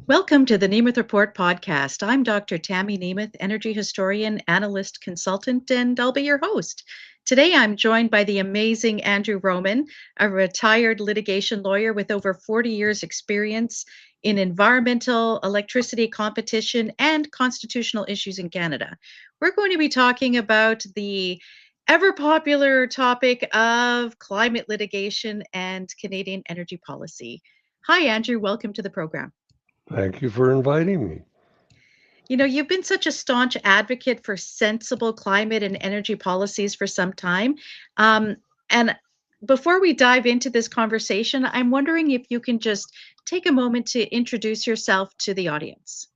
Welcome to the Nemeth Report podcast. I'm Dr. Tammy Nemeth, energy historian, analyst, consultant, and I'll be your host. Today, I'm joined by the amazing Andrew Roman, a retired litigation lawyer with over 40 years' experience in environmental, electricity competition, and constitutional issues in Canada. We're going to be talking about the ever popular topic of climate litigation and Canadian energy policy. Hi, Andrew. Welcome to the program. Thank you for inviting me. You know, you've been such a staunch advocate for sensible climate and energy policies for some time. Um, and before we dive into this conversation, I'm wondering if you can just take a moment to introduce yourself to the audience.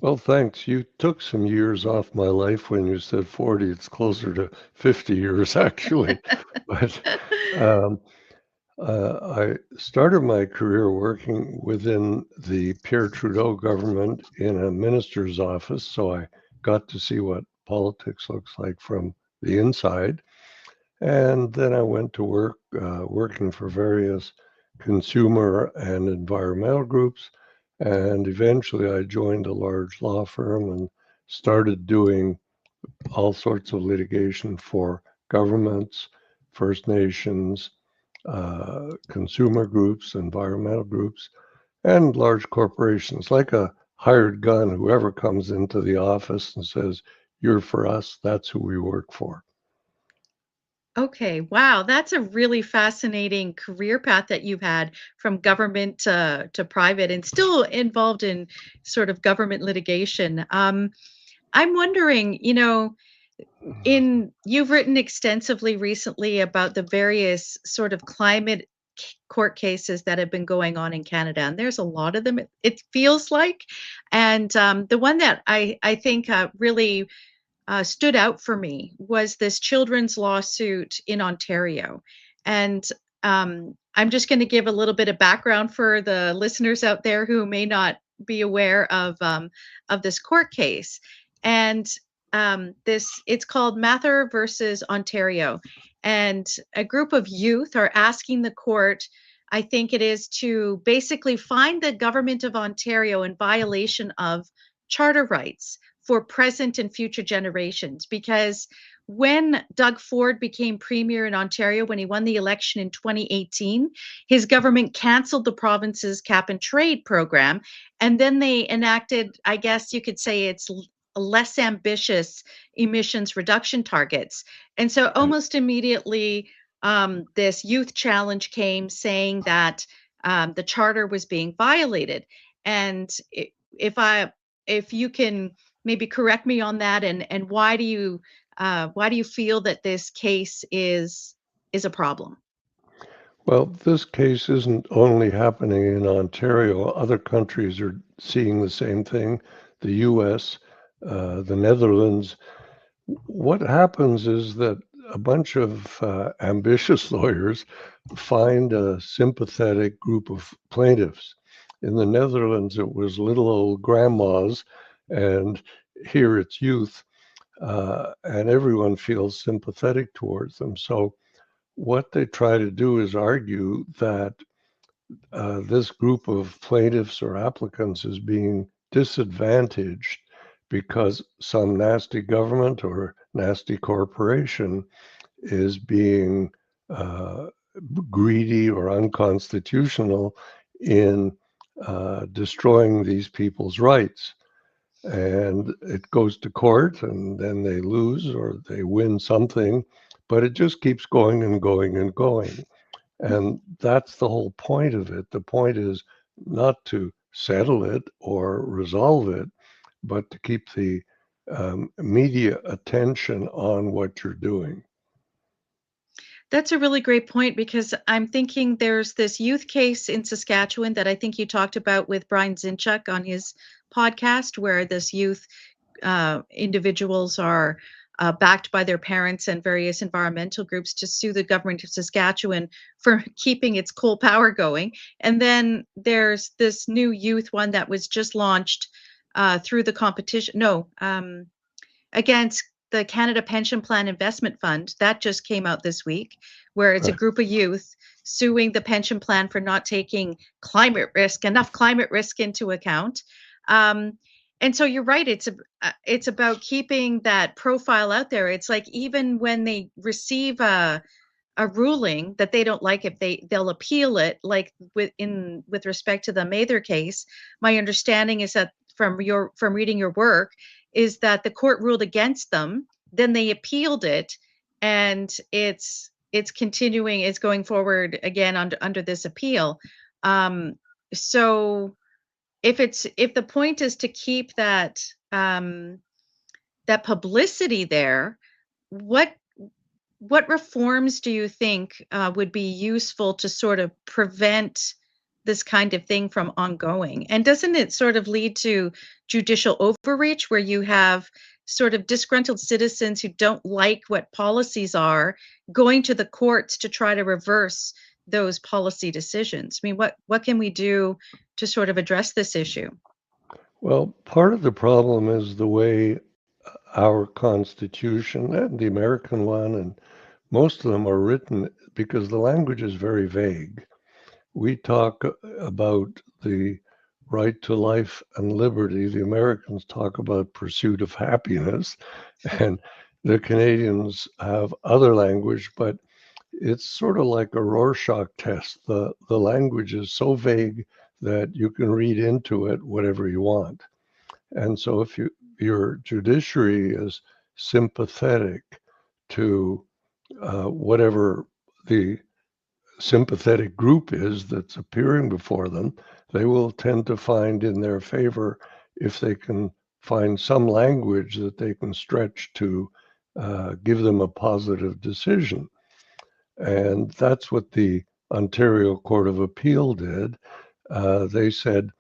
Well, thanks. You took some years off my life when you said 40. It's closer to 50 years, actually. But um, I started my career working within the Pierre Trudeau government in a minister's office. So I got to see what politics looks like from the inside. And then I went to work working for various consumer and environmental groups. And eventually I joined a large law firm and started doing all sorts of litigation for governments, First Nations, consumer groups, environmental groups, and large corporations, like a hired gun. Whoever comes into the office and says, "You're for us," that's who we work for. Okay, wow, that's a really fascinating career path that you've had from government to private and still involved in sort of government litigation. I'm wondering, you've written extensively recently about the various sort of climate court cases that have been going on in Canada, and there's a lot of them. It feels like, and the one that I think really stood out for me was this children's lawsuit in Ontario, and I'm just going to give a little bit of background for the listeners out there who may not be aware of this court case. And this it's called Mather versus Ontario, and a group of youth are asking the court, I think it is, to basically find the government of Ontario in violation of charter rights for present and future generations. Because when Doug Ford became premier in Ontario, when he won the election in 2018, his government canceled the province's cap and trade program. And then they enacted, I guess you could say it's less ambitious emissions reduction targets. And so Right. almost immediately, this youth challenge came saying that the charter was being violated. And if you can maybe correct me on that, and why do you feel that this case is a problem? Well, this case isn't only happening in Ontario. Other countries are seeing the same thing. The US, the Netherlands. What happens is that a bunch of ambitious lawyers find a sympathetic group of plaintiffs. In the Netherlands, it was little old grandmas, and here it's youth, and everyone feels sympathetic towards them. So what they try to do is argue that this group of plaintiffs or applicants is being disadvantaged because some nasty government or nasty corporation is being uh, greedy or unconstitutional in destroying these people's rights. And it goes to court, and then they lose or they win something, but it just keeps going and going and going. And that's the whole point of it. The point is not to settle it or resolve it, but to keep the media attention on what you're doing. That's a really great point, because I'm thinking there's this youth case in Saskatchewan that I think you talked about with Brian Zinchuk on his podcast, where this youth individuals are backed by their parents and various environmental groups to sue the government of Saskatchewan for keeping its coal power going. And then there's this new youth one that was just launched through the competition. No, against the Canada Pension Plan Investment Fund, that just came out this week, where it's a Right. group of youth suing the pension plan for not taking enough climate risk into account. Um, and so you're right, it's about keeping that profile out there. It's like even when they receive a ruling that they don't like, if they'll appeal it, like with respect to the Mather case. My understanding is that from reading your work is that the court ruled against them, then they appealed it, and it's continuing, it's going forward again under this appeal. um so if the point is to keep that publicity there, what what reforms do you think would be useful to sort of prevent this kind of thing from ongoing? And doesn't it sort of lead to judicial overreach, where you have sort of disgruntled citizens who don't like what policies are going to the courts to try to reverse those policy decisions? I mean, what can we do to sort of address this issue? Well, part of the problem is the way our Constitution and the American one, and most of them are written because the language is very vague. We talk about the right to life and liberty. The Americans talk about pursuit of happiness, and the Canadians have other language, but it's sort of like a Rorschach test. The language is so vague that you can read into it whatever you want. And so if your judiciary is sympathetic to whatever the sympathetic group is that's appearing before them, they will tend to find in their favor if they can find some language that they can stretch to give them a positive decision. And that's what the Ontario Court of Appeal did. They said,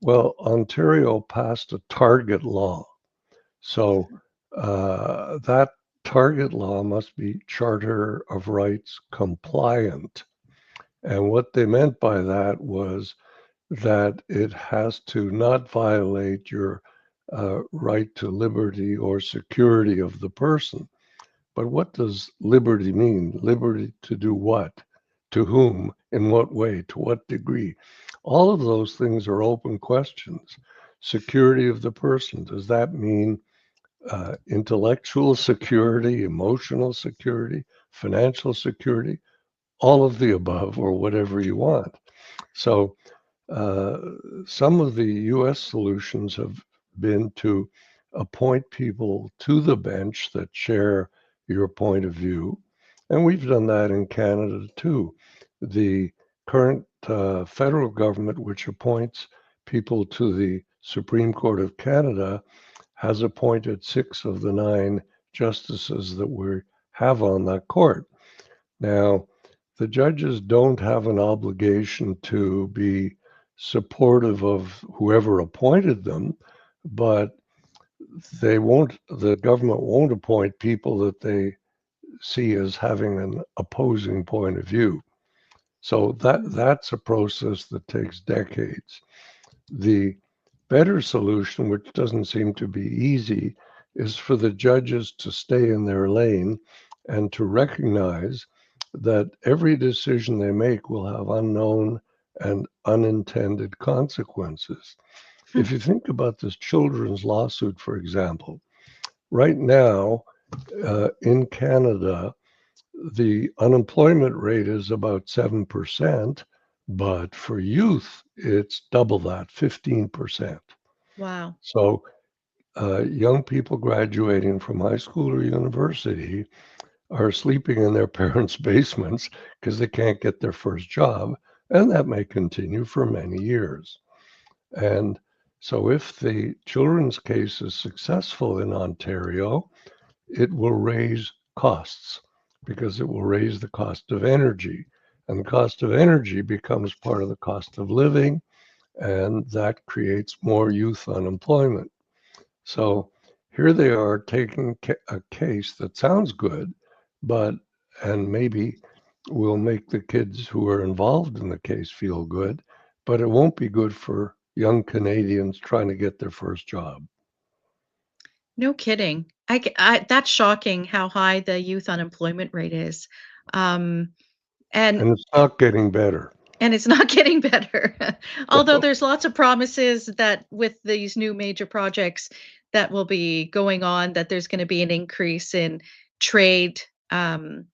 well, Ontario passed a target law. So that target law must be Charter of Rights compliant. And what they meant by that was that it has to not violate your right to liberty or security of the person. But what does liberty mean? Liberty to do what? To whom? In what way? To what degree? All of those things are open questions. Security of the person, does that mean intellectual security, emotional security, financial security? All of the above, or whatever you want. So uh, some of the US solutions have been to appoint people to the bench that share your point of view. And we've done that in Canada too. The current federal government, which appoints people to the Supreme Court of Canada, has appointed 6 of the 9 justices that we have on that court. Now, the judges don't have an obligation to be supportive of whoever appointed them, but the government won't appoint people that they see as having an opposing point of view. So that's a process that takes decades. The better solution, which doesn't seem to be easy, is for the judges to stay in their lane and to recognize that every decision they make will have unknown and unintended consequences. If you think about this children's lawsuit, for example, right now in Canada, the unemployment rate is about 7%, but for youth, it's double that, 15%. Wow. So young people graduating from high school or university are sleeping in their parents' basements because they can't get their first job, and that may continue for many years. And so if the children's case is successful in Ontario, it will raise costs because it will raise the cost of energy. And the cost of energy becomes part of the cost of living, and that creates more youth unemployment. So here they are taking a case that sounds good, but, and maybe will make the kids who are involved in the case feel good, but it won't be good for young Canadians trying to get their first job. No kidding. That's shocking how high the youth unemployment rate is. Um, and And it's not getting better. and it's not getting better. Although there's lots of promises that with these new major projects that will be going on, that there's gonna be an increase in trade, um,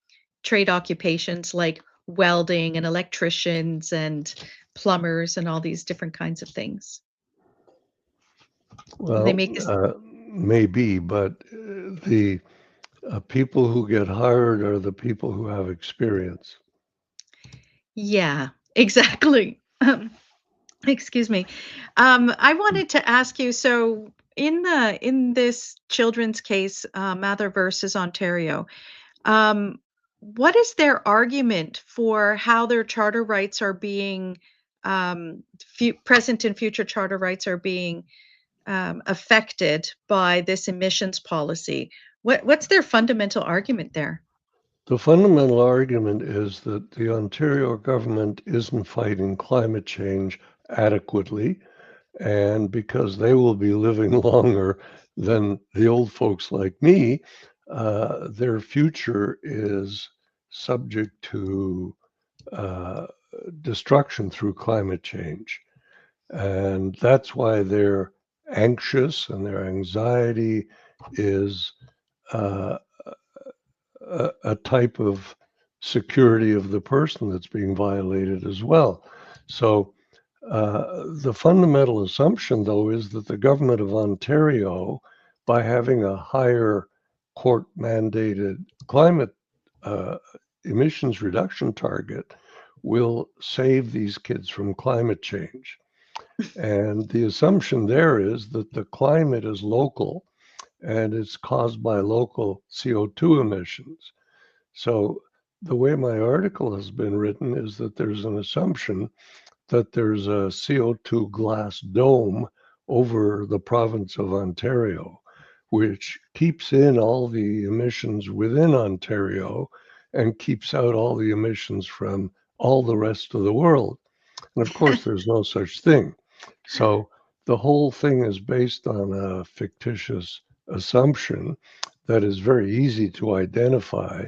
trade occupations like welding and electricians and plumbers and all these different kinds of things. They Well, make this. maybe, but the people who get hired are the people who have experience. Yeah, exactly. Excuse me. I wanted to ask you, so in this children's case, Mather versus Ontario, um, what is their argument for how their charter rights are being present and future charter rights are being affected by this emissions policy? What's their fundamental argument there? The fundamental argument is that the Ontario government isn't fighting climate change adequately, and because they will be living longer than the old folks like me, their future is subject to uh, destruction through climate change. And that's why they're anxious, and their anxiety is uh, a type of security of the person that's being violated as well. So the fundamental assumption, though, is that the government of Ontario, by having a higher court mandated climate uh, emissions reduction target, will save these kids from climate change. And the assumption there is that the climate is local and it's caused by local CO2 emissions. So the way my article has been written is that there's an assumption that there's a CO2 glass dome over the province of Ontario, which keeps in all the emissions within Ontario and keeps out all the emissions from all the rest of the world. And of course, there's no such thing. So the whole thing is based on a fictitious assumption that is very easy to identify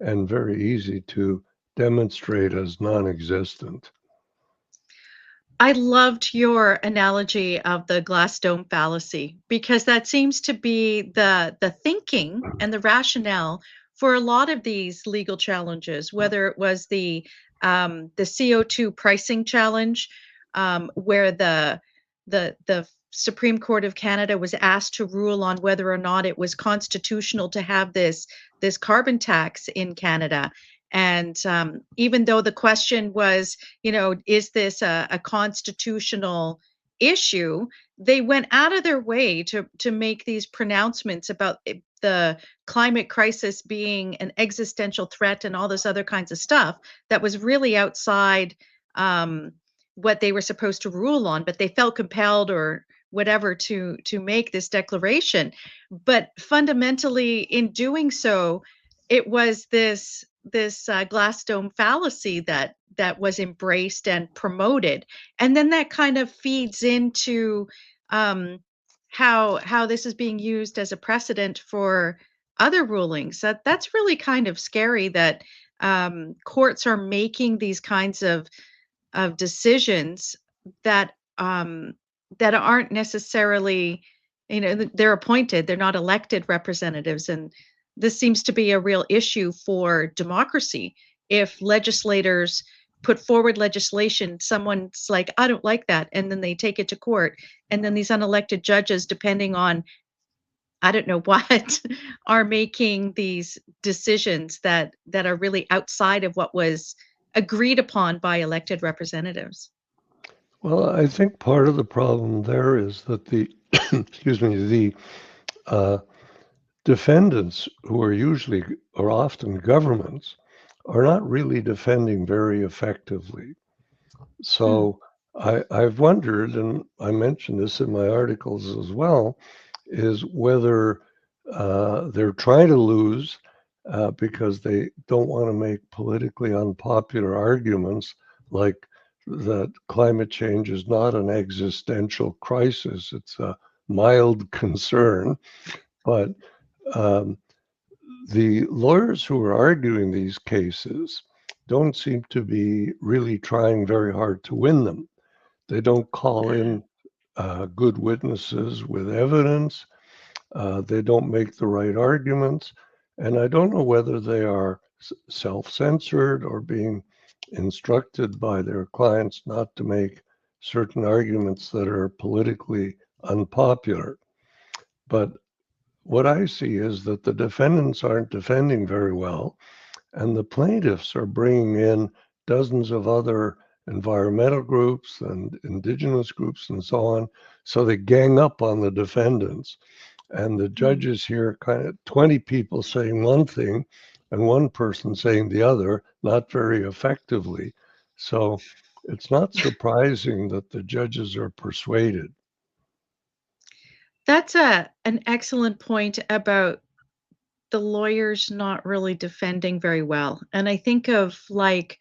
and very easy to demonstrate as non-existent. I loved your analogy of the glass dome fallacy because that seems to be the thinking and the rationale for a lot of these legal challenges, whether it was the CO2 pricing challenge, where the Supreme Court of Canada was asked to rule on whether or not it was constitutional to have this carbon tax in Canada. And even though the question was, is this a constitutional issue? They went out of their way to make these pronouncements about the climate crisis being an existential threat and all this other kinds of stuff that was really outside um, what they were supposed to rule on, but they felt compelled or whatever to make this declaration. But fundamentally, in doing so, it was this glass dome fallacy that was embraced and promoted, and then that kind of feeds into um, how this is being used as a precedent for other rulings. That's really kind of scary that courts are making these kinds of decisions that that aren't necessarily, they're appointed, they're not elected representatives, and this seems to be a real issue for democracy. If legislators put forward legislation, someone's like, I don't like that, and then they take it to court, and then these unelected judges, depending on I don't know what, are making these decisions that are really outside of what was agreed upon by elected representatives. Well, I think part of the problem there is that the, excuse me, the uh, defendants, who are usually or often governments, are not really defending very effectively. Hmm. So I've wondered, and I mentioned this in my articles as well, is whether they're trying to lose because they don't want to make politically unpopular arguments like that climate change is not an existential crisis, it's a mild concern. But Um, the lawyers who are arguing these cases don't seem to be really trying very hard to win them. They don't call Ah, in good witnesses with evidence. They don't make the right arguments. And I don't know whether they are self censored or being instructed by their clients not to make certain arguments that are politically unpopular. But what I see is that the defendants aren't defending very well, and the plaintiffs are bringing in dozens of other environmental groups and indigenous groups and so on. So they gang up on the defendants. And the hmm. judges hear kind of 20 people saying one thing and one person saying the other, not very effectively. So it's not surprising that the judges are persuaded. That's an excellent point about the lawyers not really defending very well. And I think of like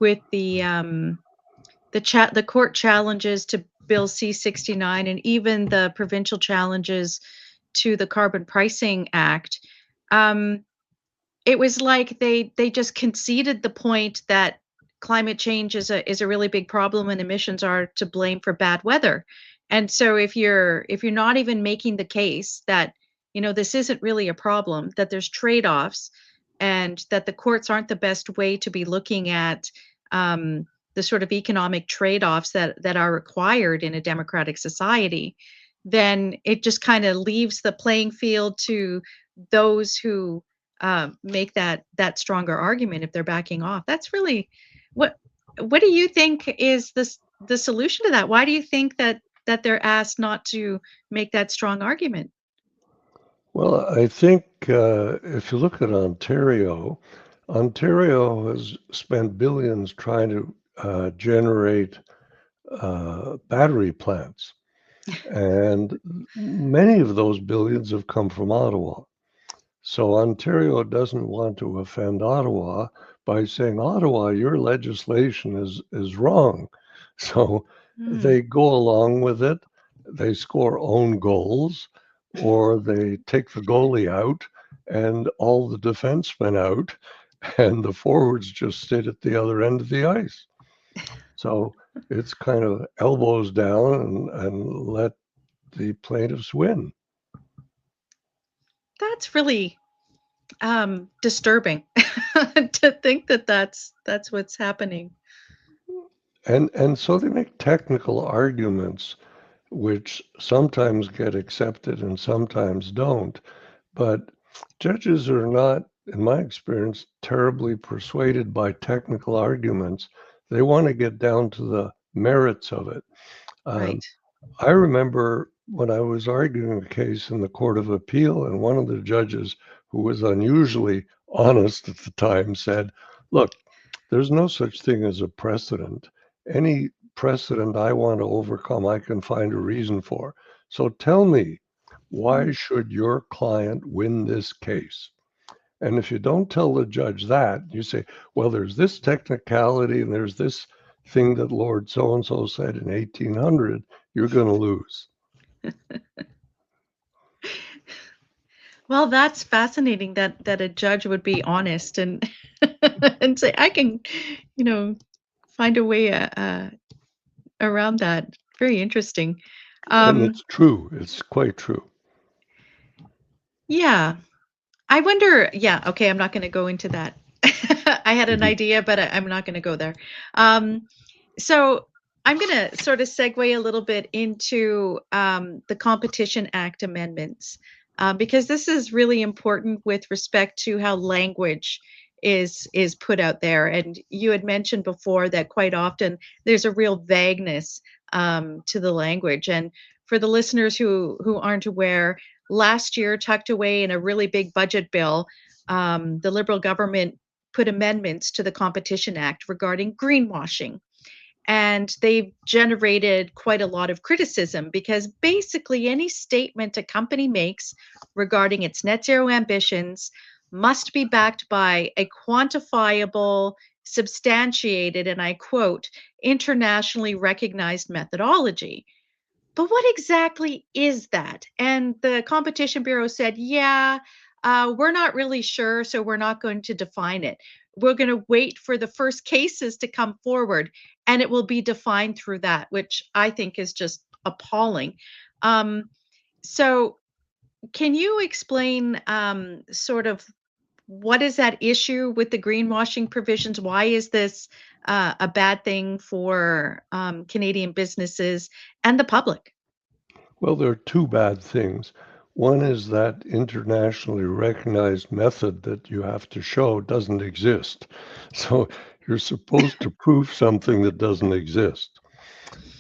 with the court challenges to Bill C-69 and even the provincial challenges to the Carbon Pricing Act. Um, it was like they just conceded the point that climate change is a really big problem and emissions are to blame for bad weather. And so if you're not even making the case that, this isn't really a problem, that there's trade-offs and that the courts aren't the best way to be looking at the sort of economic trade-offs that are required in a democratic society, then it just kind of leaves the playing field to those who make that stronger argument if they're backing off. That's really what what do you think is the solution to that? Why do you think that they're asked not to make that strong argument? Well, I think if you look at Ontario, Ontario has spent billions trying to generate battery plants. And many of those billions have come from Ottawa. So Ontario doesn't want to offend Ottawa by saying, Ottawa, your legislation is wrong. So Mm. they go along with it. They score own goals, or they take the goalie out and all the defensemen out, and the forwards just sit at the other end of the ice. So it's kind of elbows down and let the plaintiffs win. That's really disturbing to think that that's what's happening. And so they make technical arguments which sometimes get accepted and sometimes don't. But judges are not, in my experience, terribly persuaded by technical arguments. They want to get down to the merits of it. Um, Right. I remember when I was arguing a case in the Court of Appeal, and one of the judges, who was unusually honest at the time, said, Look, there's no such thing as a precedent. Any precedent I want to overcome, I can find a reason for. So tell me, why Mm. should your client win this case? And if you don't tell the judge that, you say, well, there's this technicality and there's this thing that Lord so and so said in 1800, you're going to lose. Well, that's fascinating that a judge would be honest and and say, "I can, you know, find a way around that." Very interesting. And Um, it's true, it's quite true. yeah. I wonder yeah, okay, I'm not gonna go into that. I had an Mhm. idea, but I'm not gonna go there. Um, so I'm gonna sort of segue a little bit into the Competition Act amendments, because this is really important with respect to how language is put out there. And you had mentioned before that quite often there's a real vagueness to the language. And for the listeners who aren't aware, last year, tucked away in a really big budget bill, the Liberal government put amendments to the Competition Act regarding greenwashing. And they've generated quite a lot of criticism because basically any statement a company makes regarding its net zero ambitions must be backed by a quantifiable, substantiated, and I quote, internationally recognized methodology. But what exactly is that? And the Competition Bureau said, yeah, we're not really sure, so we're not going to define it. We're going to wait for the first cases to come forward, and it will be defined through that, which I think is just appalling. Um, so, can you explain sort of what is that issue with the greenwashing provisions? Why is this a bad thing for Canadian businesses and the public? Well, there are two bad things. One is that internationally recognized method that you have to show doesn't exist. So you're supposed to prove something that doesn't exist.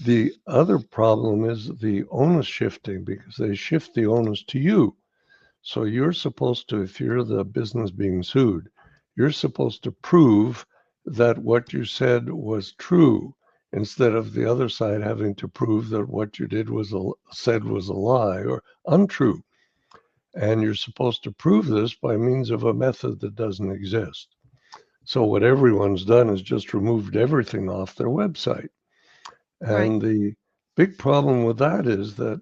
The other problem is the onus shifting because they shift the onus to you. So you're supposed to, if you're the business being sued, you're supposed to prove that what you said was true instead of the other side having to prove that what you said was a lie or untrue. And you're supposed to prove this by means of a method that doesn't exist. So what everyone's done is just removed everything off their website. Right. And the big problem with that is that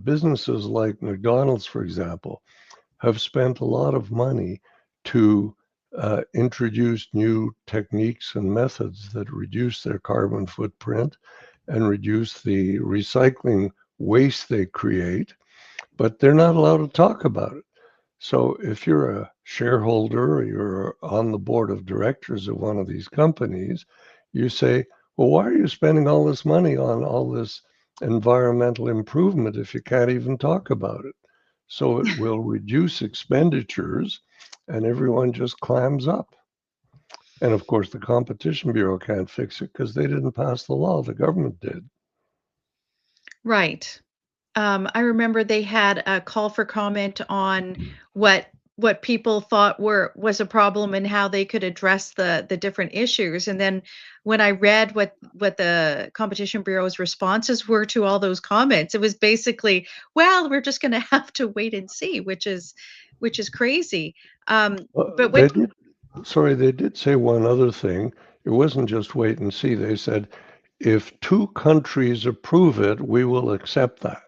businesses like McDonald's, for example, have spent a lot of money to introduce new techniques and methods that reduce their carbon footprint and reduce the recycling waste they create, but they're not allowed to talk about it. So if you're a shareholder or you're on the board of directors of one of these companies, you say, well, why are you spending all this money on all this environmental improvement if you can't even talk about it? So it will reduce expenditures and everyone just clams up. And of course, the Competition Bureau can't fix it because they didn't pass the law, the government did. Right. I remember they had a call for comment on what what people thought was a problem and how they could address the different issues. And then when I read what the Competition Bureau's responses were to all those comments, it was basically, well, we're just going to have to wait and see, which is crazy. But They what did, sorry, they did say one other thing. It wasn't just wait and see. They said, if two countries approve it, we will accept that.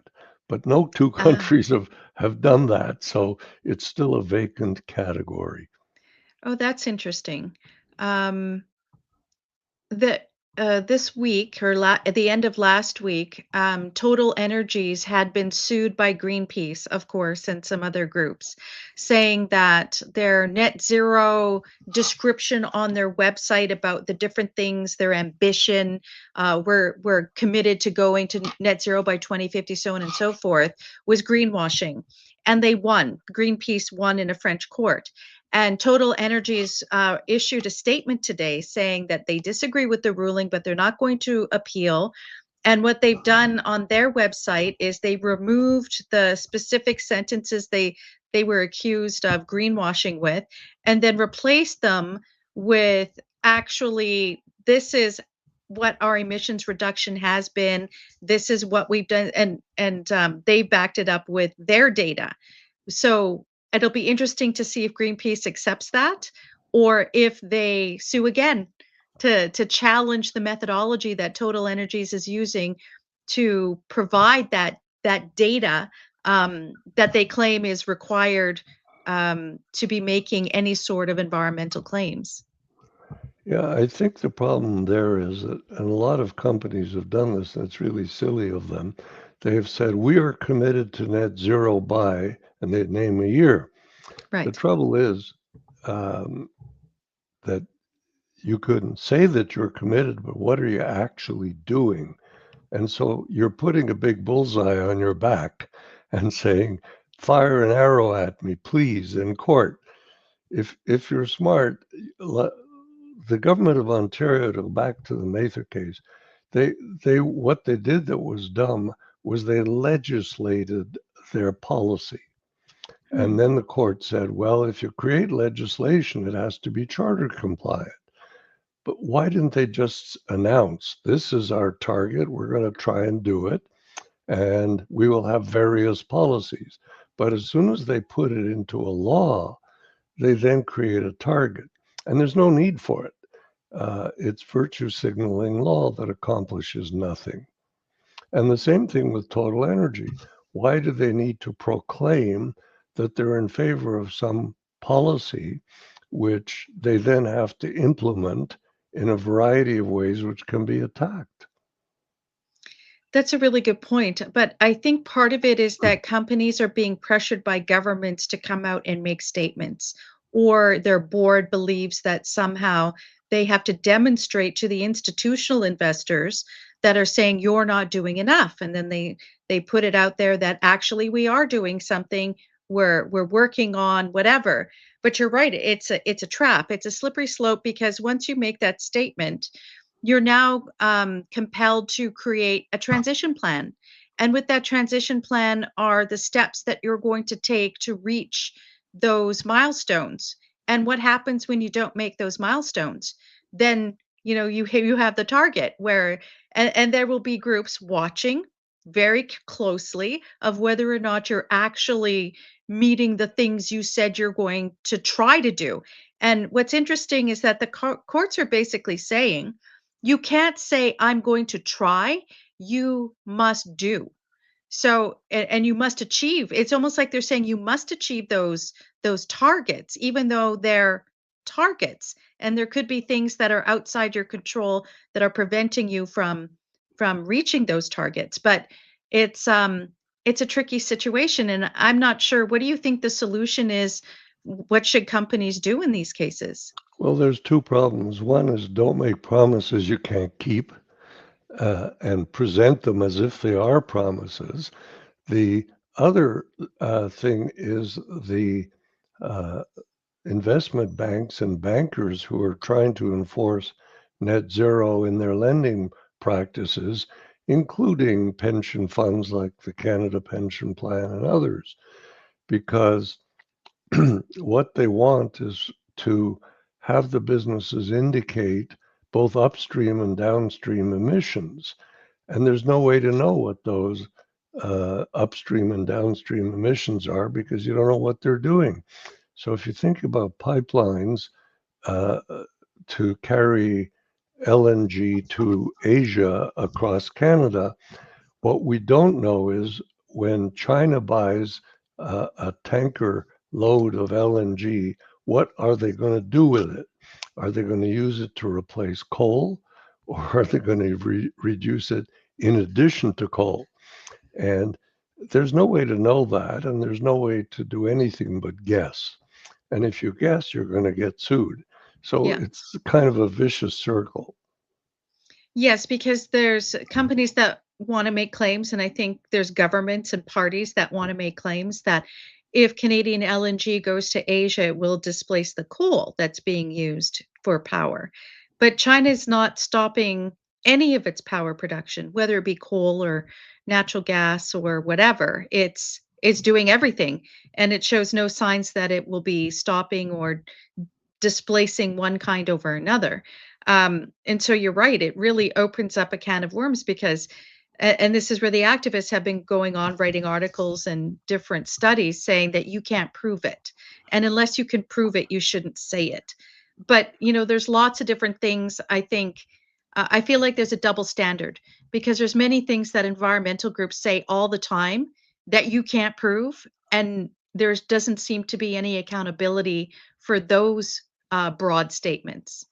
But no two ah, countries have done that. So it's still a vacant category. oh, that's interesting. Um, that this week or at the end of last week, Total Energies had been sued by Greenpeace, of course, and some other groups, saying that their net zero description on their website about the different things, their ambition, we're committed to going to net zero by 2050, so on and so forth, was greenwashing. And they won. Greenpeace won in a French court. And Total Energies issued a statement today saying that they disagree with the ruling, but they're not going to appeal. And what they've done on their website is they removed the specific sentences they were accused of greenwashing with, and then replaced them with actually this is what our emissions reduction has been. This is what we've done, and they backed it up with their data. So it'll be interesting to see if Greenpeace accepts that or if they sue again to challenge the methodology that Total Energies is using to provide that data that they claim is required to be making any sort of environmental claims. Yeah, I think the problem there is that, and a lot of companies have done this, and it's really silly of them. They have said, we are committed to net zero by, and they name a year. The Right. trouble is um, that you couldn't say that you're committed, but what are you actually doing? And so you're putting a big bullseye on your back and saying, fire an arrow at me, please, in court. If you're smart, the government of Ontario, to go back to the Mather case, they what they did that was dumb was they legislated their policy. And Hmm. then the court said, well, if you create legislation, it has to be charter compliant. But why didn't they just announce this is our target? We're going to try and do it, and we will have various policies. But as soon as they put it into a law, they then create a target. And there's no need for it. It's virtue signaling law that accomplishes nothing. And the same thing with Total Energy. Why do they need to proclaim that they're in favor of some policy which they then have to implement in a variety of ways which can be attacked? That's a really good point, but I think part of it is that companies are being pressured by governments to come out and make statements, or their board believes that somehow they have to demonstrate to the institutional investors that are saying you're not doing enough, and then they put it out there that actually we are doing something, we're working on whatever. But you're right, it's a trap. It's a slippery slope because once you make that statement, you're now compelled to create a transition plan. And with that transition plan are the steps that you're going to take to reach those milestones. And what happens when you don't make those milestones? Then, you have the target where, and there will be groups watching very closely of whether or not you're actually meeting the things you said you're going to try to do. And what's interesting is that the courts are basically saying you can't say, "I'm going to try." You must do. So, and you must achieve. It's almost like they're saying you must achieve those targets, even though they're targets. And there could be things that are outside your control that are preventing you from reaching those targets. But it's um it's a tricky situation, and I'm not sure. What do you think the solution is? What should companies do in these cases? Well, there's two problems. One is don't make promises you can't keep and present them as if they are promises. The other thing is the uh, investment banks and bankers who are trying to enforce net zero in their lending practices, including pension funds like the Canada Pension Plan and others, because what they want is to have the businesses indicate both upstream and downstream emissions. And there's no way to know what those upstream and downstream emissions are because you don't know what they're doing. So if you think about pipelines uh, to carry LNG to Asia across Canada, what we don't know is when China buys a tanker load of LNG, what are they going to do with it? Are they going to use it to replace coal, or are they going to reduce it in addition to coal? And there's no way to know that, and there's no way to do anything but guess. And if you guess, you're going to get sued. So Yeah. it's kind of a vicious circle. Yes, because there's companies that wanna make claims, and I think there's governments and parties that wanna make claims that if Canadian LNG goes to Asia, it will displace the coal that's being used for power. But China is not stopping any of its power production, whether it be coal or natural gas or whatever. It's doing everything, and it shows no signs that it will be stopping or displacing one kind over another. And so you're right, it really opens up a can of worms because, and this is where the activists have been going on writing articles and different studies saying that you can't prove it. And unless you can prove it, you shouldn't say it. But, there's lots of different things. I think, I feel like there's a double standard because there's many things that environmental groups say all the time that you can't prove. And there doesn't seem to be any accountability for those broad statements.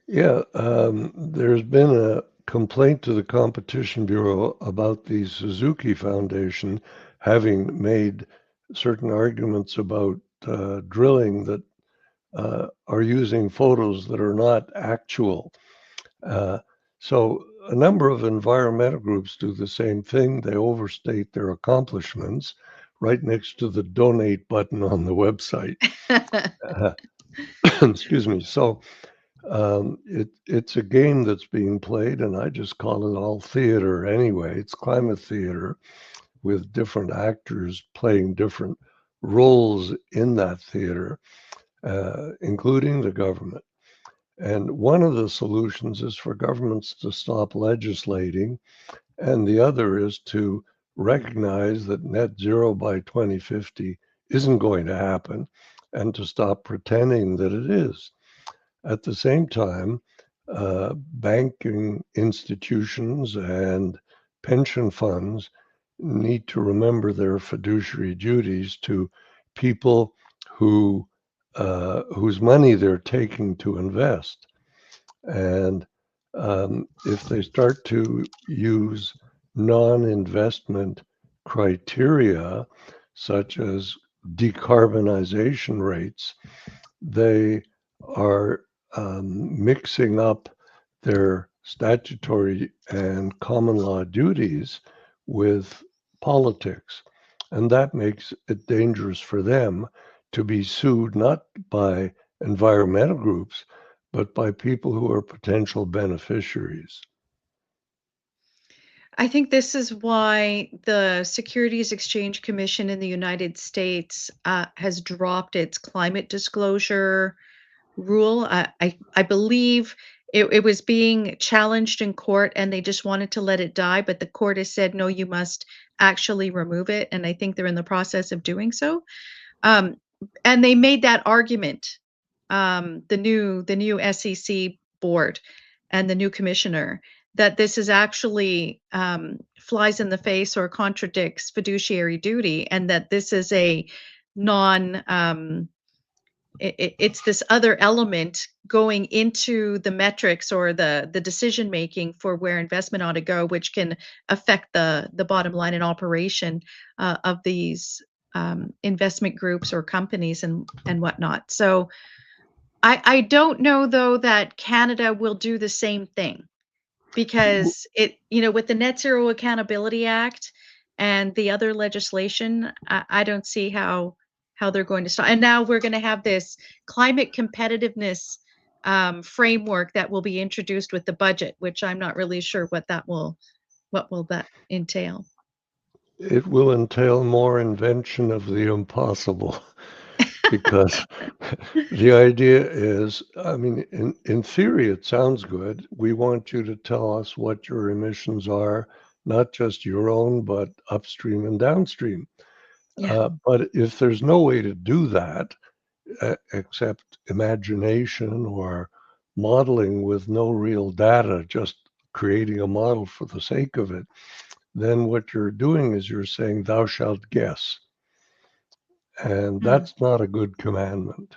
Yeah, there's been a complaint to the Competition Bureau about the Suzuki Foundation having made certain arguments about drilling that are using photos that are not actual. Uh, so a number of environmental groups do the same thing. They overstate their accomplishments right next to the donate button on the website. Uh, excuse me. So it's a game that's being played, and I just call it all theater anyway. It's climate theater with different actors playing different roles in that theater, including the government. And one of the solutions is for governments to stop legislating, and the other is to recognize that net zero by 2050 isn't going to happen and to stop pretending that it is. At the same time, banking institutions and pension funds need to remember their fiduciary duties to people whose money they're taking to invest. And if they start to use non-investment criteria, such as decarbonization rates, they are mixing up their statutory and common law duties with politics. And that makes it dangerous for them to be sued not by environmental groups, but by people who are potential beneficiaries. I think this is why the Securities Exchange Commission in the United States has dropped its climate disclosure rule. I believe it was being challenged in court and they just wanted to let it die, but the court has said, no, you must actually remove it. And I think they're in the process of doing so. Um, and they made that argument, the new SEC board and the new commissioner, that this is actually flies in the face or contradicts fiduciary duty, and that this is a non it's this other element going into the metrics or the decision making for where investment ought to go, which can affect the bottom line and operation of these investment groups or companies and whatnot. So I don't know though that Canada will do the same thing because with the Net Zero Accountability Act and the other legislation, I don't see how they're going to stop. And now we're going to have this climate competitiveness framework that will be introduced with the budget, which I'm not really sure what will that entail. It will entail more invention of the impossible because the idea is, I mean, in theory, it sounds good. We want you to tell us what your emissions are, not just your own, but upstream and downstream. Yeah. But if there's no way to do that except imagination or modeling with no real data, just creating a model for the sake of it, then what you're doing is you're saying, thou shalt guess. And Hmm. that's not a good commandment.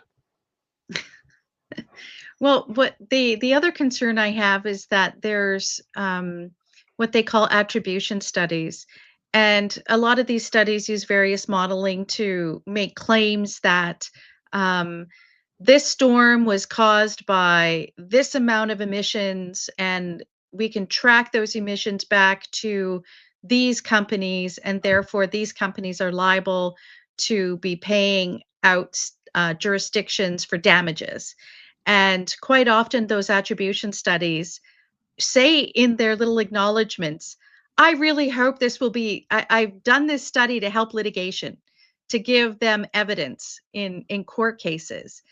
Well, what the other concern I have is that there's what they call attribution studies, and a lot of these studies use various modeling to make claims that um, this storm was caused by this amount of emissions, and we can track those emissions back to these companies, and therefore these companies are liable to be paying out jurisdictions for damages. And quite often, those attribution studies say in their little acknowledgments, I really hope this will be, I've done this study to help litigation, to give them evidence in court cases.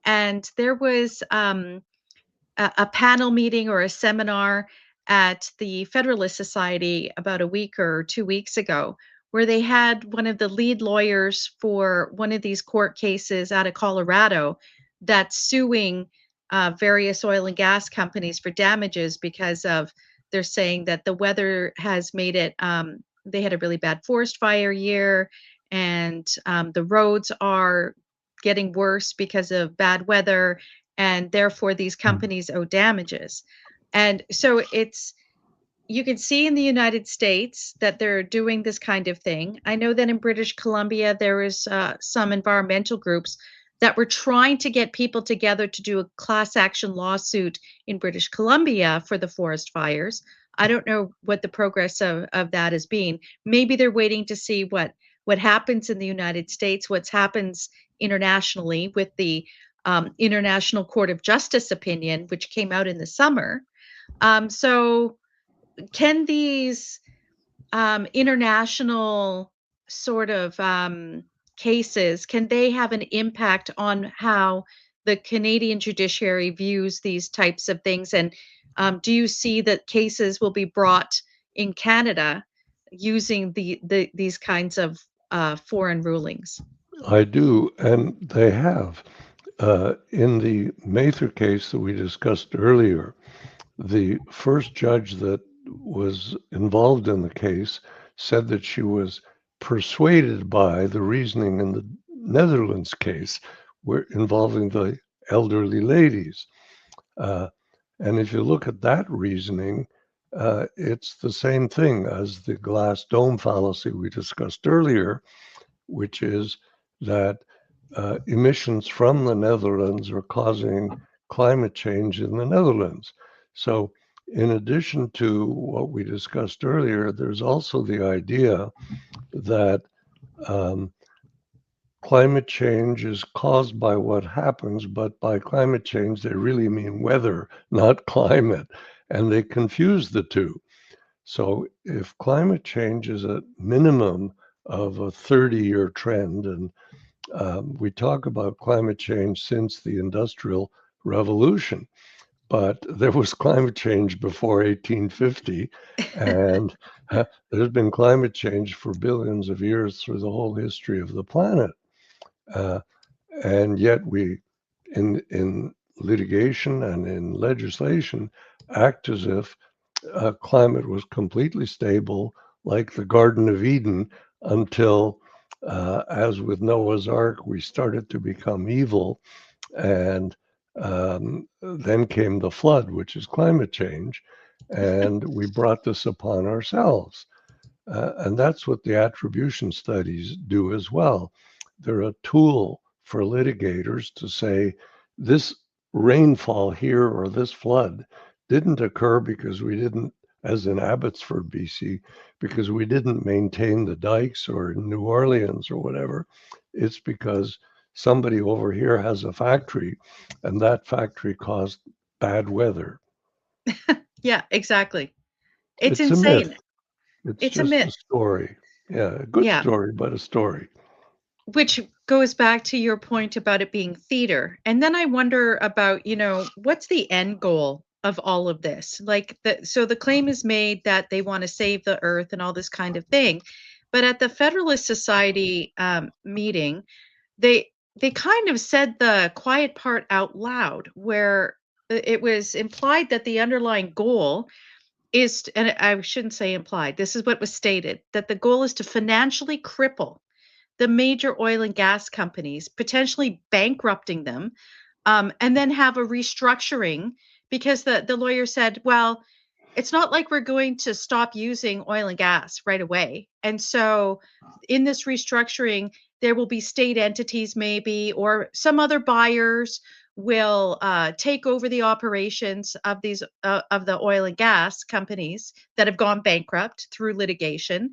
And there was a panel meeting or a seminar at the Federalist Society about a week or 2 weeks ago, where they had one of the lead lawyers for one of these court cases out of Colorado that's suing various oil and gas companies for damages because of they're saying that the weather has made it. They had a really bad forest fire year, and the roads are getting worse because of bad weather, and therefore these companies owe damages. And so it's you can see in the United States that they're doing this kind of thing. I know that in British Columbia there is some environmental groups that were trying to get people together to do a class action lawsuit in British Columbia for the forest fires. I don't know what the progress of that has been. Maybe they're waiting to see what happens in the United States, what happens internationally with the International Court of Justice opinion, which came out in the summer. So can these international sort of cases can they have an impact on how the Canadian judiciary views these types of things? And do you see that cases will be brought in Canada using these kinds of foreign rulings? I do, and they have. In the Mather case that we discussed earlier, the first judge that was involved in the case said that she was persuaded by the reasoning in the Netherlands case involving the elderly ladies. Uh, and if you look at that reasoning, it's the same thing as the glass dome fallacy we discussed earlier, which is that emissions from the Netherlands are causing climate change in the Netherlands. So, in addition to what we discussed earlier, there's also the idea that um, climate change is caused by what happens, but by climate change, they really mean weather, not climate, and they confuse the two. So, if climate change is a minimum of a 30-year trend, and we talk about climate change since the Industrial Revolution, but there was climate change before 1850, and there's been climate change for billions of years through the whole history of the planet. Uh, and yet we, in litigation and in legislation, act as if climate was completely stable, like the Garden of Eden, until, as with Noah's Ark, we started to become evil. And then came the flood, which is climate change. And we brought this upon ourselves. And that's what the attribution studies do as well. They're a tool for litigators to say this rainfall here or this flood didn't occur because we didn't, as in Abbotsford, BC, because we didn't maintain the dikes, or in New Orleans or whatever. It's because somebody over here has a factory and that factory caused bad weather. Yeah, exactly. It's It's a myth. insane. It's It's a just myth. a story. Yeah, a good Yeah, story, but a story. which goes back to your point about it being theater. And then I wonder about, what's the end goal of all of this? So the claim is made that they want to save the earth and all this kind of thing. But at the Federalist Society meeting, they they kind of said the quiet part out loud, where it was implied that the underlying goal and I shouldn't say implied, this is what was stated, that the goal is to financially cripple the major oil and gas companies, potentially bankrupting them, and then have a restructuring, because the lawyer said, well, it's not like we're going to stop using oil and gas right away. And so in this restructuring, there will be state entities, maybe, or some other buyers will take over the operations of these of the oil and gas companies that have gone bankrupt through litigation,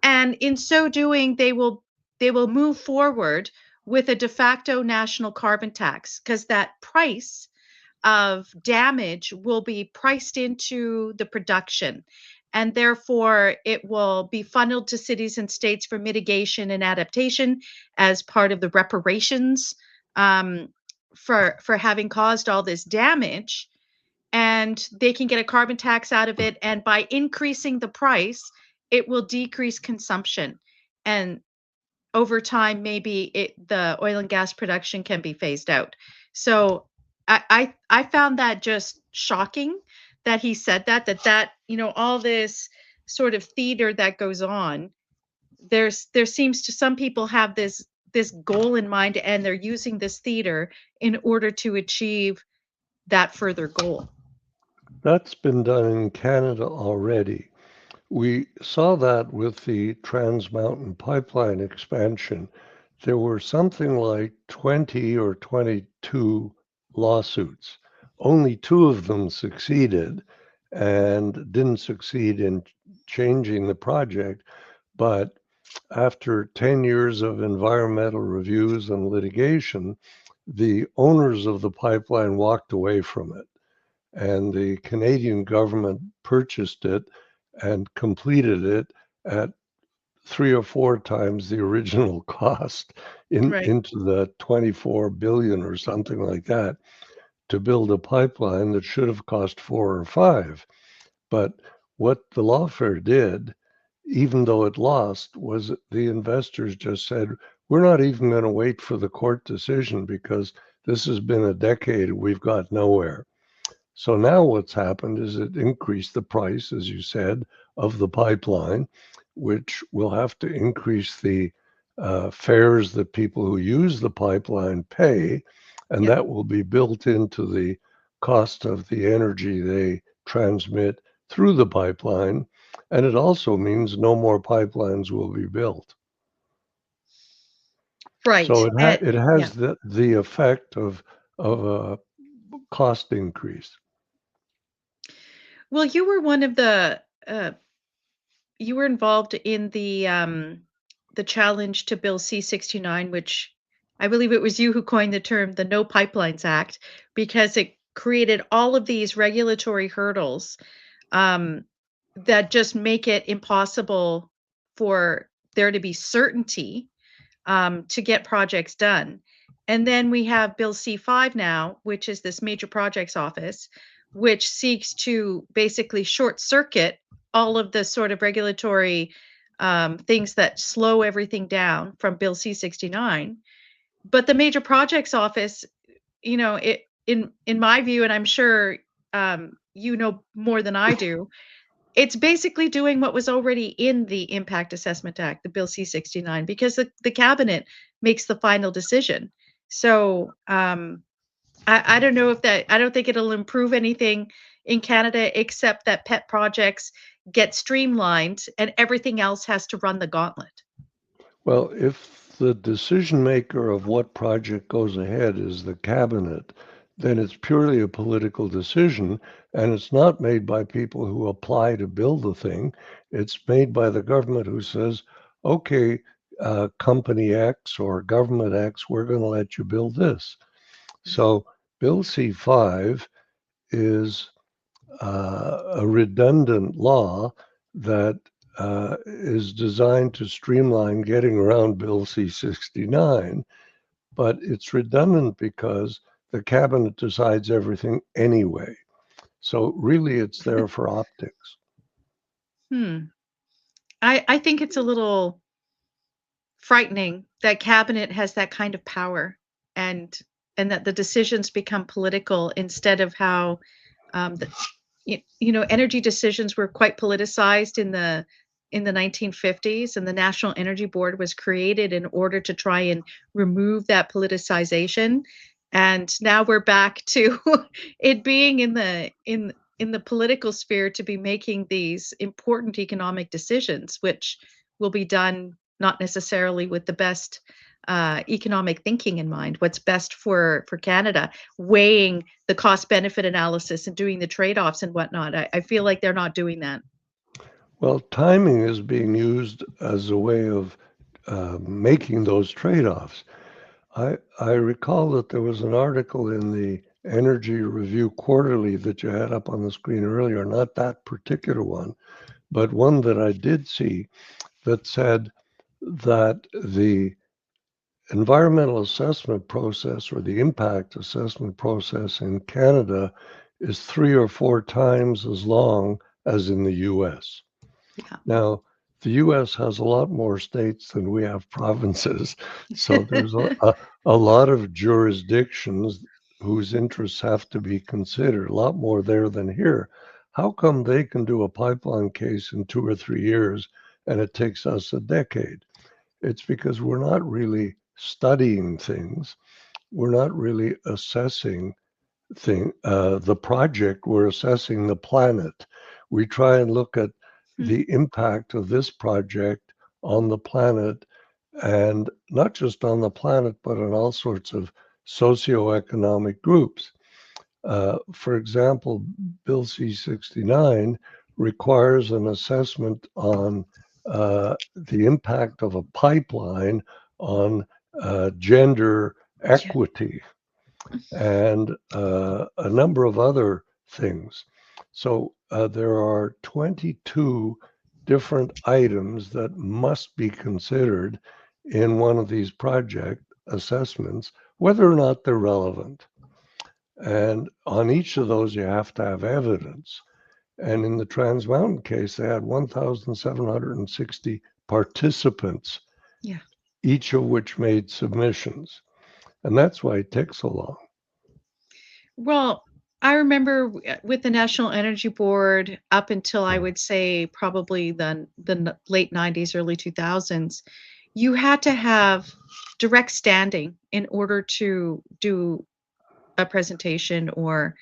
and in so doing, they will move forward with a de facto national carbon tax, because that price of damage will be priced into the production. And therefore, it will be funneled to cities and states for mitigation and adaptation as part of the reparations, um, for having caused all this damage. And they can get a carbon tax out of it. And by increasing the price, it will decrease consumption. And over time, maybe the oil and gas production can be phased out. So I found that just shocking that he said that all this sort of theater that goes on. There seems to some people have this goal in mind, and they're using this theater in order to achieve that further goal. That's been done in Canada already. We saw that with the Trans Mountain Pipeline expansion. There were something like 20 or 22 lawsuits. Only two of them succeeded and didn't succeed in changing the project. But after 10 years of environmental reviews and litigation, the owners of the pipeline walked away from it. And the Canadian government purchased it and completed it at 3 or 4 times the original cost, Right. into the 24 billion or something like that, to build a pipeline that should have cost 4 or 5. But what the Lawfare did, even though it lost, was the investors just said, we're not even going to wait for the court decision because this has been a decade, we've got nowhere. So now what's happened is it increased the price, as you said, of the pipeline, which will have to increase the fares that people who use the pipeline pay, and Yeah. that will be built into the cost of the energy they transmit through the pipeline. And it also means no more pipelines will be built. So Right. And it yeah. has the effect of a cost increase. Well, you were involved in the challenge to Bill C-69, which I believe it was you who coined the term the No Pipelines Act, because it created all of these regulatory hurdles um, that just make it impossible for there to be certainty to get projects done. And then we have Bill C5 now, which is this major projects office, which seeks to basically short circuit all of the sort of regulatory things that slow everything down from Bill C-69. But the major projects office, in my view, and I'm sure you know more than I do, it's basically doing what was already in the Impact Assessment Act, the Bill C-69, because the cabinet makes the final decision. So, I don't know if that I don't think it'll improve anything in Canada except that pet projects get streamlined and everything else has to run the gauntlet. Well, if the decision maker of what project goes ahead is the cabinet, then it's purely a political decision, and it's not made by people who apply to build the thing. It's made by the government who says, okay, company X or government X, we're going to let you build this. So Bill C5 is a redundant law that is designed to streamline getting around Bill C-69, but it's redundant because the cabinet decides everything anyway. So really, it's there for optics. Hmm. I think it's a little frightening that cabinet has that kind of power and that the decisions become political instead of how the energy decisions were quite politicized in the 1950s, and the National Energy Board was created in order to try and remove that politicization. And now we're back to it being in the political sphere to be making these important economic decisions, which will be done not necessarily with the best economic thinking in mind. What's best for Canada, weighing the cost benefit analysis and doing the trade offs and whatnot. I feel like they're not doing that. Well, timing is being used as a way of making those trade offs. I recall that there was an article in the Energy Review Quarterly that you had up on the screen earlier, not that particular one, but one that I did see that said that the environmental assessment process or the impact assessment process in Canada is 3 or 4 times as long as in the US. Yeah. Now, the US has a lot more states than we have provinces, so there's a lot of jurisdictions whose interests have to be considered, a lot more there than here. How come they can do a pipeline case in 2 or 3 years and it takes us a decade? It's because we're not really studying things. We're not really assessing the project. We're assessing the planet. We try and look at Hmm. the impact of this project on the planet, and not just on the planet, but on all sorts of socioeconomic groups. For example, Bill C-69 requires an assessment on the impact of a pipeline on gender Yeah. equity and a number of other things. So there are 22 different items that must be considered in one of these project assessments, whether or not they're relevant. And on each of those, you have to have evidence. And in the Trans Mountain case, they had 1,760 participants, Yeah. each of which made submissions. And that's why it takes so long. Well, I remember with the National Energy Board up until I Mm. would say probably the late 90s, early 2000s, you had to have direct standing in order to do a presentation or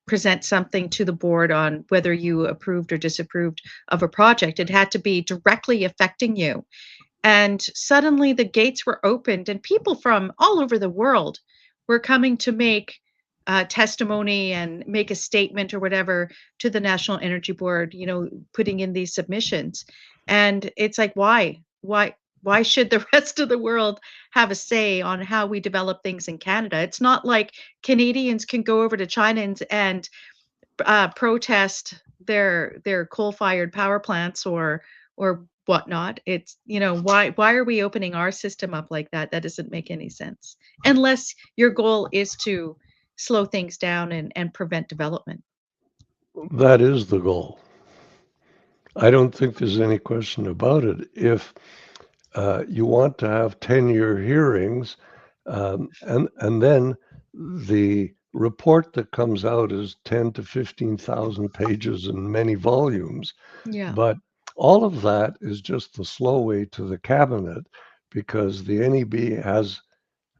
present something to the board on whether you approved or disapproved of a project. It had to be directly affecting you. And suddenly the gates were opened, and people from all over the world were coming to make testimony and make a statement or whatever to the National Energy Board, putting in these submissions. And it's like, why? Why should the rest of the world have a say on how we develop things in Canada? It's not like Canadians can go over to China and protest their coal-fired power plants or whatnot. It's, why are we opening our system up like that? That doesn't make any sense. Unless your goal is to slow things down and prevent development. That is the goal. I don't think there's any question about it. If you want to have 10-year hearings, and then the report that comes out is 10 to 15,000 pages in many volumes. Yeah. But all of that is just the slow way to the cabinet because the NEB has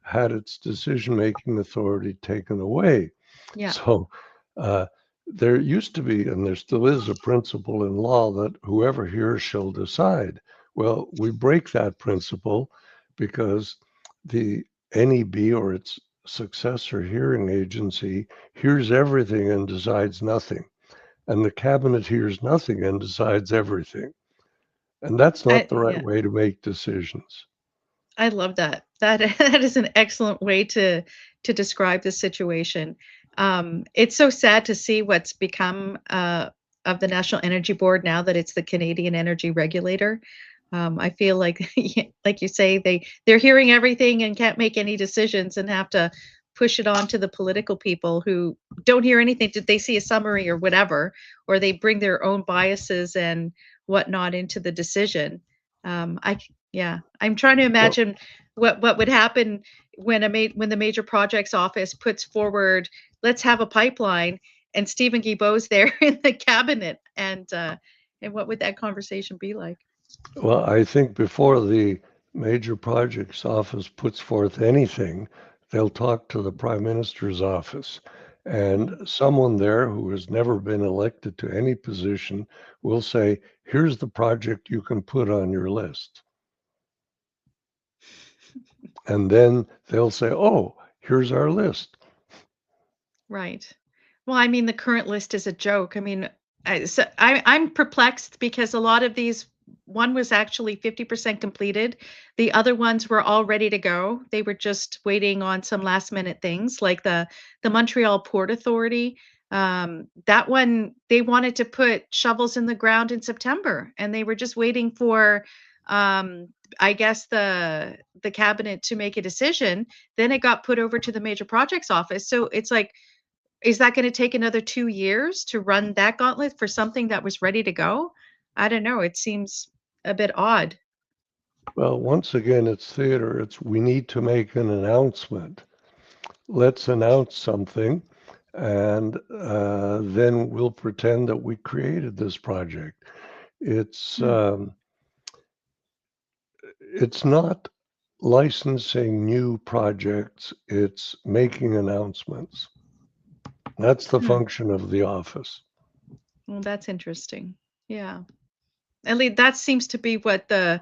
had its decision-making authority taken away. Yeah. So uh, there used to be, and there still is, a principle in law that whoever hears shall decide. Well, we break that principle because the NEB or its successor hearing agency hears everything and decides nothing. And the cabinet hears nothing and decides everything. And that's not the right Yeah. way to make decisions. I love that. That that is an excellent way to describe the situation. It's so sad to see what's become of the National Energy Board now that it's the Canadian Energy Regulator. I feel like, like you say, they're hearing everything and can't make any decisions and have to push it on to the political people who don't hear anything. Did they see a summary or whatever, or they bring their own biases and whatnot into the decision? Yeah, I'm trying to Well, imagine what would happen when the major projects office puts forward, let's have a pipeline, and Stephen Guilbeault's there in the cabinet, and what would that conversation be like? well, I think before the major projects office puts forth anything, they'll talk to the prime minister's office. And Mm. someone there who has never been elected to any position will say, here's the project you can put on your list. And then they'll say, oh, here's our list. Right. Well, I mean, the current list is a joke. I mean, I'm perplexed because a lot of these, one was actually 50% completed. The other ones were all ready to go. They were just waiting on some last minute things like the Montreal Port Authority. That one, they wanted to put shovels in the ground in September, and they were just waiting for, um, I guess the cabinet to make a decision. Then it got put over to the major projects office. So it's like, is that gonna take another 2 years to run that gauntlet for something that was ready to go? I don't know, it seems a bit odd. Well, once again, it's theater. It's we need to make an announcement. Let's announce something, and then we'll pretend that we created this project. It's Hmm, um, it's not licensing new projects. It's making announcements. That's the hmm. function of the office. Well, that's interesting. Yeah. At least that seems to be what the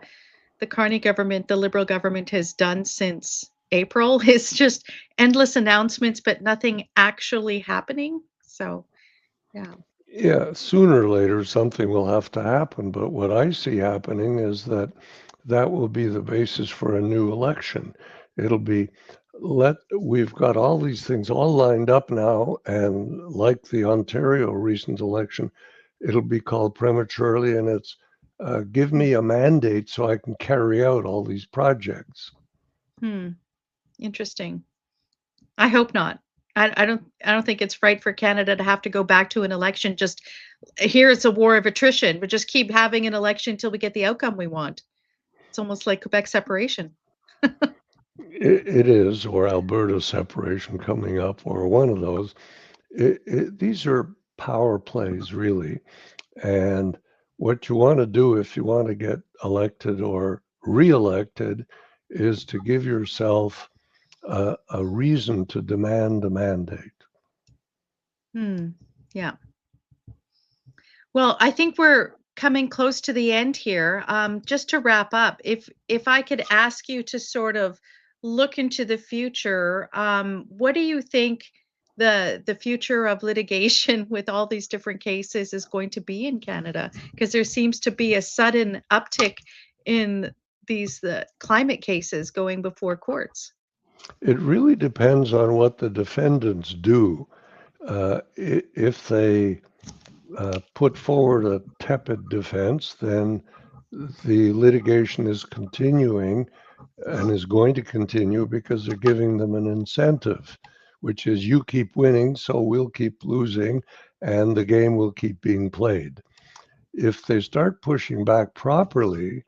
Carney government, the Liberal government has done since April, is just endless announcements, but nothing actually happening. So, yeah. Yeah, sooner or later something will have to happen. But what I see happening is that that will be the basis for a new election. It'll be we've got all these things all lined up now, and like the Ontario recent election, it'll be called prematurely, and it's give Hmm. me a mandate so I can carry out all these projects. Hmm. Interesting. I hope not. I don't think it's right for Canada to have to go back to an election just here it's a war of attrition, but just keep having an election until we get the outcome we want. It's almost like Quebec separation. It is, or Alberta separation coming up, or one of those. These are power plays, really. And what you want to do if you want to get elected or reelected is to give yourself a reason to demand a mandate. Hmm. Yeah. Well, I think we're coming close to the end here. Just to wrap up, if I could ask you to sort of look into the future, what do you think the future of litigation with all these different cases is going to be in Canada? Because there seems to be a sudden uptick in these climate cases going before courts. It really depends on what the defendants do. If they put forward a tepid defense, then the litigation is continuing and is going to continue because they're giving them an incentive, which is you keep winning, so we'll keep losing, and the game will keep being played. If they start pushing back properly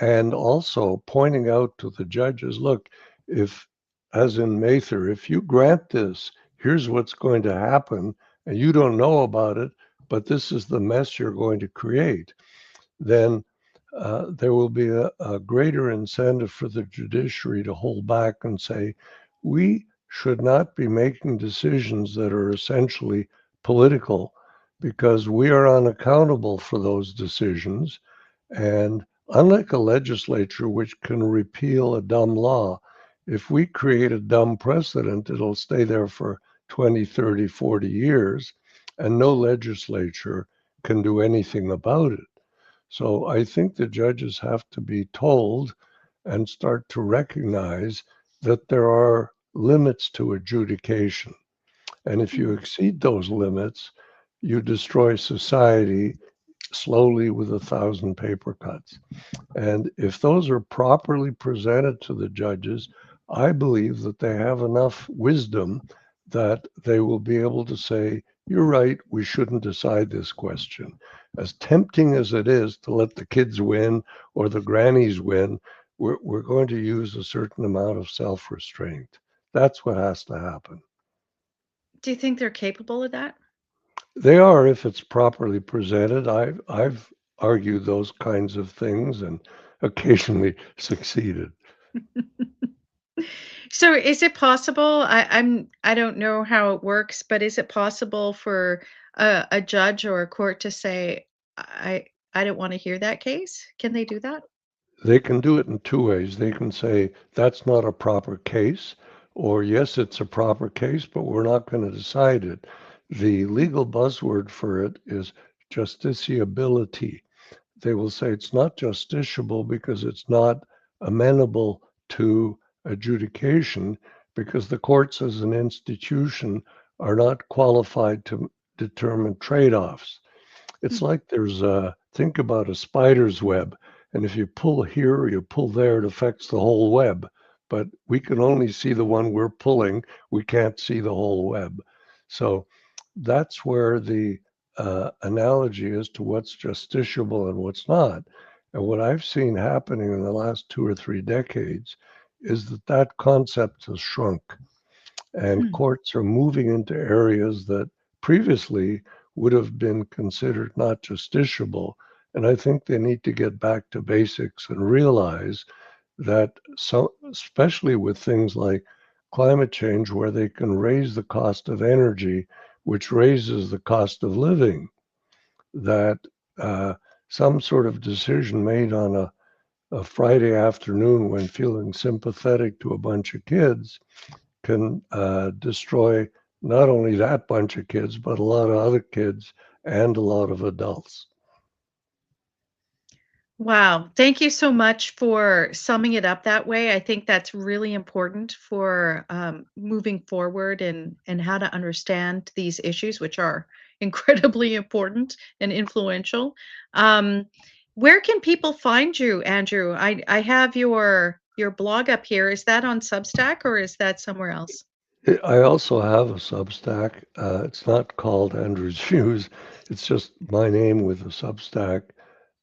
and also pointing out to the judges, look, if, as in Mather, if you grant this, here's what's going to happen, and you don't know about it, but this is the mess you're going to create, then there will be a greater incentive for the judiciary to hold back and say, we should not be making decisions that are essentially political because we are unaccountable for those decisions. And unlike a legislature which can repeal a dumb law, if we create a dumb precedent, it'll stay there for 20, 30, 40 years, and no legislature can do anything about it. So I think the judges have to be told and start to recognize that there are limits to adjudication. And if you Hmm. exceed those limits, you destroy society slowly with 1,000 paper cuts. And if those are properly presented to the judges, I believe that they have enough wisdom that they will be able to say, you're right, we shouldn't decide this question. As tempting as it is to let the kids win or the grannies win, we're going to use a certain amount of self restraint. That's what has to happen. Do you think they're capable of that? They are if it's properly presented. I've argued those kinds of things and occasionally succeeded. So is it possible? I don't know how it works, but is it possible for a judge or a court to say, I don't want to hear that case? Can they do that? They can do it in two ways. They can say that's not a proper case, or yes, it's a proper case, but we're not going to decide it. The legal buzzword for it is justiciability. They will say it's not justiciable because it's not amenable to adjudication because the courts as an institution are not qualified to determine trade-offs. It's Hmm. like there's a think about a spider's web, and if you pull here or you pull there, it affects the whole web. But we can only see the one we're pulling. We can't see the whole web. So that's where the analogy is to what's justiciable and what's not. And what I've seen happening in the last 2 or 3 decades is that that concept has shrunk and Hmm. courts are moving into areas that previously would have been considered not justiciable. And I think they need to get back to basics and realize that, so, especially with things like climate change, where they can raise the cost of energy, which raises the cost of living, that uh, some sort of decision made on a Friday afternoon when feeling sympathetic to a bunch of kids can destroy not only that bunch of kids, but a lot of other kids and a lot of adults. Wow. Thank you so much for summing it up that way. I think that's really important for moving forward and how to understand these issues, which are incredibly important and influential. Um, where can people find you, Andrew? I have your blog up here. Is that on Substack or is that somewhere else? I also have a Substack. It's not called Andrew's Views. It's just my name with a Substack.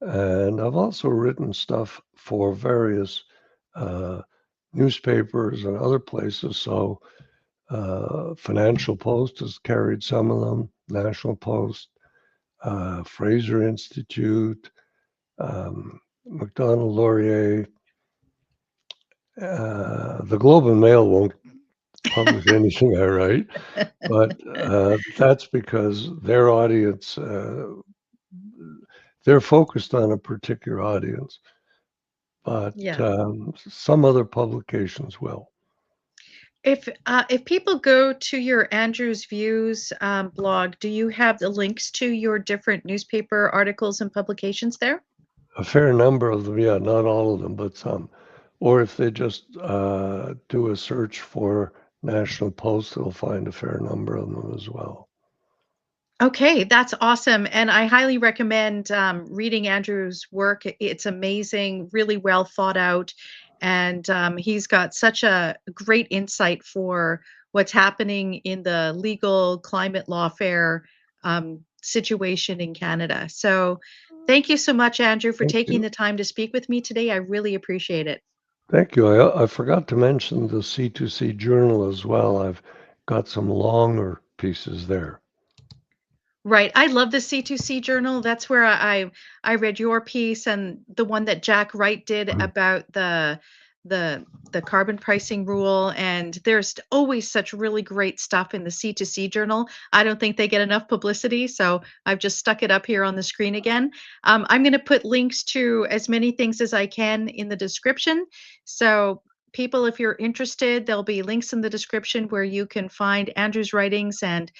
And I've also written stuff for various uh, newspapers and other places. So Financial Post has carried some of them, National Post, Fraser Institute, McDonald Laurier. The Globe and Mail won't publish anything I write, but that's because their audience, they're focused on a particular audience, but Yeah. some other publications will. If people go to your Andrew's Views blog, do you have the links to your different newspaper articles and publications there? A fair number of them, yeah, not all of them, but some. Or if they just do a search for National Post, they'll find a fair number of them as well. Okay, that's awesome, and I highly recommend reading Andrew's work. It's amazing, really well thought out, and he's got such a great insight for what's happening in the legal climate lawfare situation in Canada. So, thank you so much, Andrew, for Thank taking you. the time to speak with me today. I really appreciate it. Thank you. I forgot to mention the C2C journal as well. I've got some longer pieces there. Right. I love the C2C journal. That's where I read your piece and the one that Jack Wright did about the carbon pricing rule. And there's always such really great stuff in the C2C journal. I don't think they get enough publicity, so I've just stuck it up here on the screen again. I'm going to put links to as many things as I can in the description. So people, if you're interested, there'll be links in the description where you can find Andrew's writings and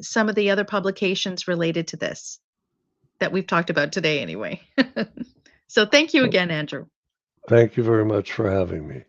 some of the other publications related to this that we've talked about today anyway. So thank you again, Andrew. Thank you very much for having me.